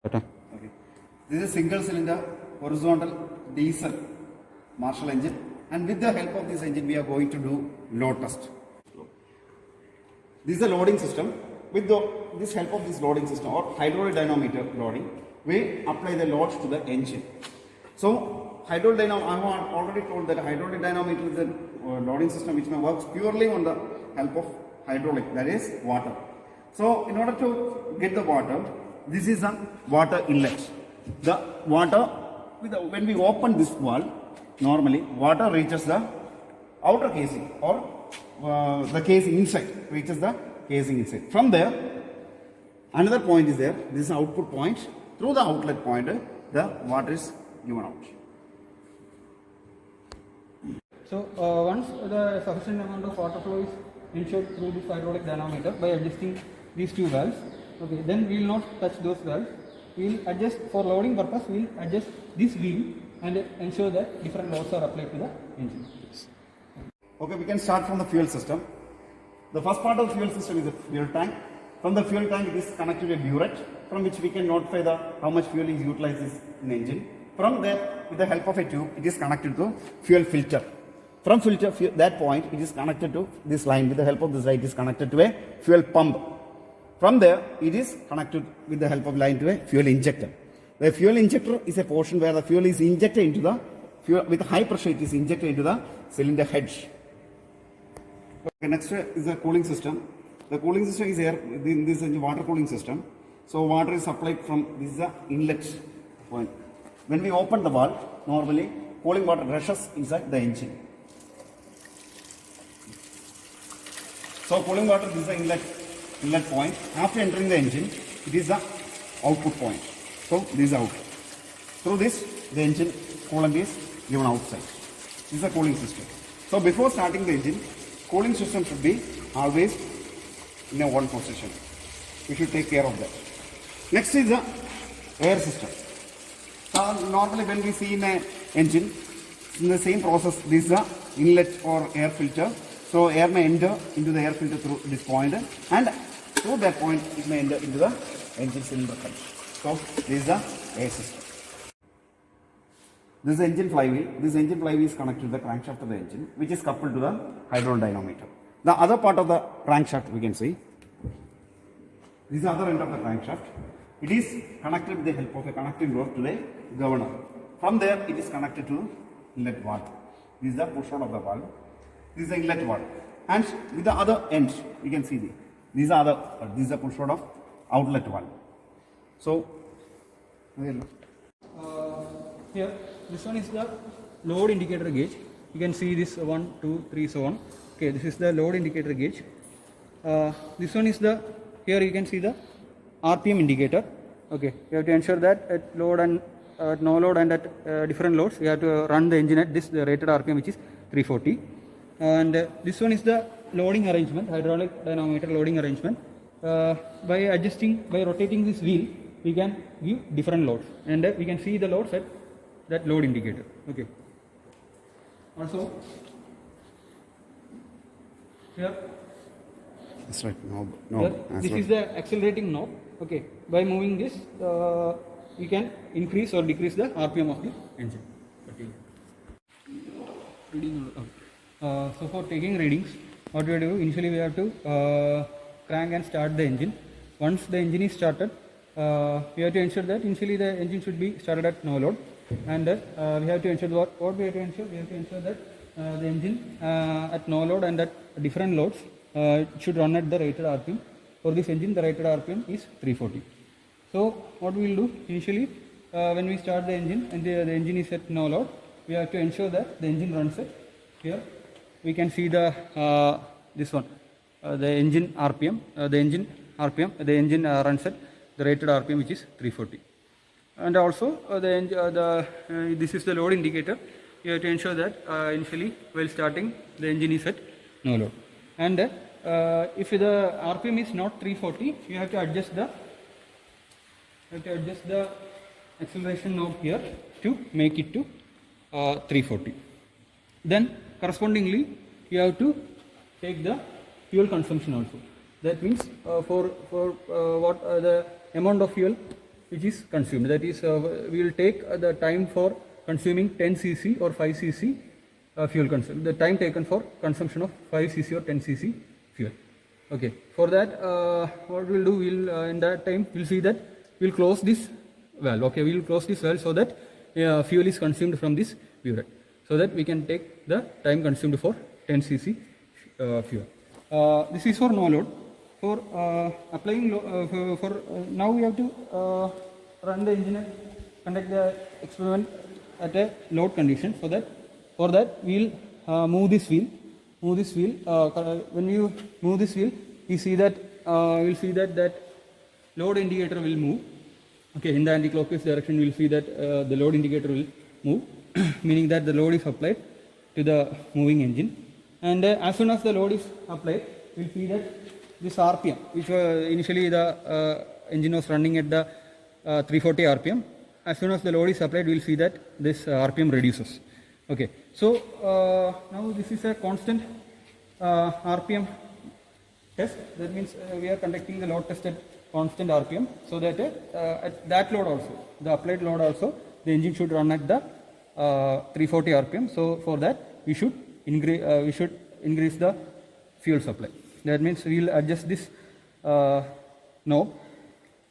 Okay. This is a single cylinder horizontal diesel Marshall engine, and with the help of this engine we are going to do load test. This is a loading system. With this help of this loading system or hydraulic dynamometer loading, we apply the loads to the engine. So hydraulic dynamometer, I have already told that hydraulic dynamometer is a loading system which works purely on the help of hydraulic, that is water. So in order to get the water, this is a water inlet. The water, when we open this valve, normally water reaches the outer casing or the casing inside, reaches the casing inside. From there, another point is there. This is output point. Through the outlet point, the water is given out. So once the sufficient amount of water flow is ensured through this hydraulic dynamometer by adjusting these two valves, okay, then we will not touch those valves. We will adjust for loading purpose. We will adjust this wheel and ensure that different loads are applied to the engine. Okay, we can start from the fuel system. The first part of the fuel system is the fuel tank. From the fuel tank, it is connected to a burette from which we can notify how much fuel is utilized in the engine. From there, with the help of a tube, it is connected to fuel filter. From that point, it is connected to this line. With the help of this line, it is connected to a fuel pump. From there, it is connected with the help of line to a fuel injector. The fuel injector is a portion where the fuel is injected into the fuel with high pressure. It is injected into the cylinder head. Okay, next is the cooling system. The cooling system is here. This is a water cooling system. So water is supplied from this is the inlet point. When we open the valve, normally cooling water rushes inside the engine. So cooling water, this is the inlet point. After entering the engine, it is the output point. So this is out. Through this, the engine coolant is given outside. This is the cooling system. So before starting the engine, cooling system should be always in a one position. We should take care of that. Next is the air system. Normally when we see in an engine, in the same process, this is the inlet or air filter. So air may enter into the air filter through this point, and through that point it may enter into the engine cylinder head. So this is the air system. This is the engine flywheel. This engine flywheel is connected to the crankshaft of the engine, which is coupled to the hydraulic dynamometer. The other part of the crankshaft we can see. This is the other end of the crankshaft. It is connected with the help of a connecting rod to the governor. From there, it is connected to inlet valve. This is the push rod of the valve. This is the inlet valve. And with the other end, we can see this is the push rod of outlet valve. So, here, this one is the load indicator gauge. You can see this 1, 2, 3, so on. Okay, this is the load indicator gauge. This one is here you can see the RPM indicator. Okay, you have to ensure that at load and at no load and at different loads, you have to run the engine at the rated RPM, which is 340. And this one is the loading arrangement, hydraulic dynamometer loading arrangement. By rotating this wheel, we can give different loads, and we can see the loads at that load indicator. Okay. Also, here. that's right. This is the accelerating knob. Okay. By moving this, we can increase or decrease the RPM of the engine. So for taking readings, what we do, initially we have to crank and start the engine. Once the engine is started, we have to ensure that initially the engine should be started at no load, and we have to ensure what we have to ensure. We have to ensure that the engine at no load and at different loads should run at the rated RPM. For this engine, the rated RPM is 340. So what we will do initially, when we start the engine and the engine is at no load, we have to ensure that the engine runs at here. We can see the this one, the engine RPM. The engine runs at the rated RPM, which is 340. And also this is the load indicator. You have to ensure that initially while starting the engine is at no load. And if the RPM is not 340, you have to adjust the acceleration knob here to make it to 340. Then correspondingly, you have to take the fuel consumption also. That means for what the amount of fuel which is consumed. That is, we will take the time for consuming 10 cc or 5 cc fuel consumption. The time taken for consumption of 5 cc or 10 cc fuel. Okay. For that, what we'll do, we'll in that time we'll see that we'll close this valve. Okay, we'll close this valve so that fuel is consumed from this burette, so that we can take the time consumed for 10 cc fuel. This is for no load. For applying now we have to run the engine and conduct the experiment at a load condition. For that we'll move this wheel. When you move this wheel, you see that we'll see that load indicator will move. Okay, in the anti-clockwise direction, we'll see that the load indicator will move, meaning that the load is applied to the moving engine. And as soon as the load is applied, we'll see that this RPM, which initially the engine was running at the 340 RPM. As soon as the load is applied, we'll see that this RPM reduces. Okay, so now this is a constant RPM test. That means we are conducting the load test at constant RPM, so that at that load also, the applied load also, the engine should run at the 340 RPM. So for that, we should increase the fuel supply. That means we will adjust this knob,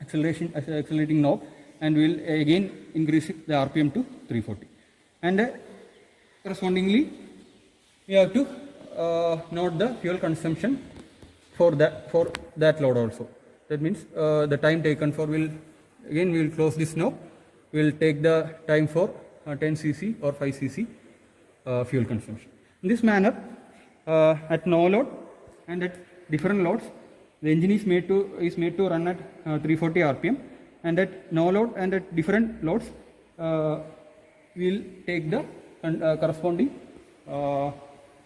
accelerating knob, and we will again increase the RPM to 340. And correspondingly, we have to note the fuel consumption for that load also. That means the time taken for we will close this knob. We will take the time for 10 cc or 5 cc fuel consumption. In this manner, at no load and at different loads, the engine is made to run at 340 RPM, and at no load and at different loads, we will take the corresponding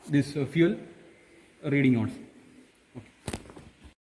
this fuel reading also.